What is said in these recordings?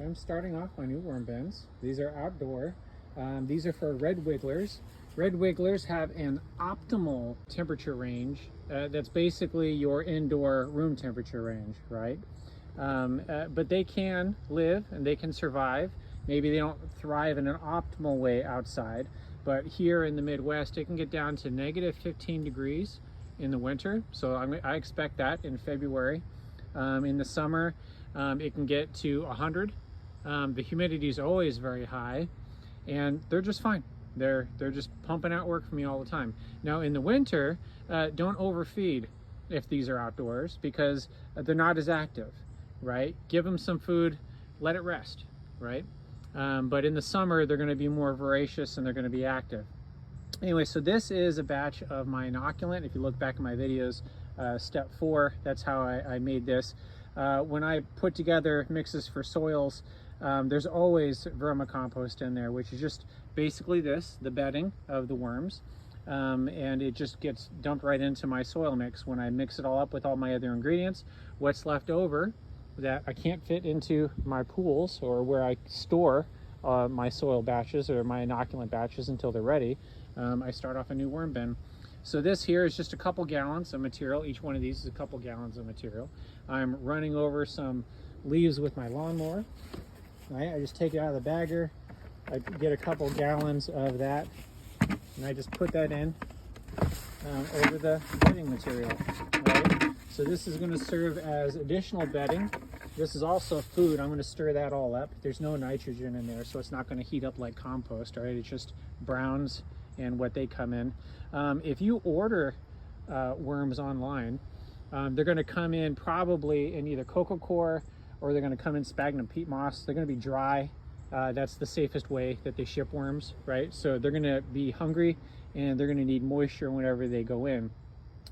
So I'm starting off my new worm bins. These are outdoor. These are for red wigglers. Red wigglers have an optimal temperature range. That's basically your indoor room temperature range, right? But they can live and they can survive. Maybe they don't thrive in an optimal way outside, but here in the Midwest, it can get down to negative 15 degrees in the winter. So I expect that in February. In the summer, it can get to 100. The humidity is always very high, and they're just fine. They're just pumping out work for me all the time. Now in the winter, don't overfeed if these are outdoors, because they're not as active, right? Give them some food, let it rest, right? But in the summer, they're going to be more voracious and they're going to be active. Anyway, so this is a batch of my inoculant. If you look back in my videos, step 4, that's how I made this. When I put together mixes for soils, there's always vermicompost in there, which is just basically this, the bedding of the worms. And it just gets dumped right into my soil mix. When I mix it all up with all my other ingredients, what's left over that I can't fit into my pools or where I store my soil batches or my inoculant batches until they're ready, I start off a new worm bin. So this here is just a couple gallons of material. Each one of these is a couple gallons of material. I'm running over some leaves with my lawnmower. Right? I just take it out of the bagger. I get a couple gallons of that, and I just put that in over the bedding material. Right? So this is going to serve as additional bedding. This is also food. I'm going to stir that all up. There's no nitrogen in there, so it's not going to heat up like compost. Right? It's just browns and what they come in. If you order worms online, they're going to come in probably in either coco coir, or they're going to come in sphagnum peat moss. They're going to be dry. That's the safest way that they ship worms, right? So they're going to be hungry and they're going to need moisture whenever they go in.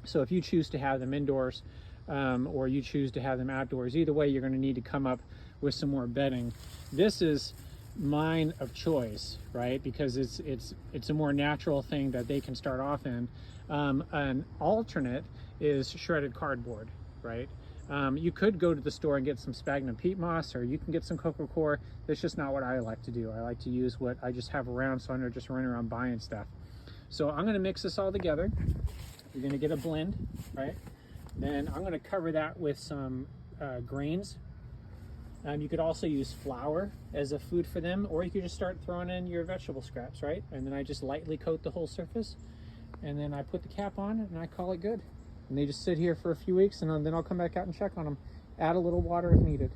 So if you choose to have them indoors or you choose to have them outdoors, either way, you're going to need to come up with some more bedding. This is mine of choice, right? Because it's a more natural thing that they can start off in. An alternate is shredded cardboard, right? You could go to the store and get some sphagnum peat moss, or you can get some coco coir. That's just not what I like to do. I like to use what I just have around, so I'm not just running around buying stuff. So I'm going to mix this all together. You're going to get a blend, right? Then I'm going to cover that with some grains. You could also use flour as a food for them, or you could just start throwing in your vegetable scraps, right? And then I just lightly coat the whole surface, and then I put the cap on and I call it good. And they just sit here for a few weeks, and then I'll come back out and check on them. Add a little water if needed.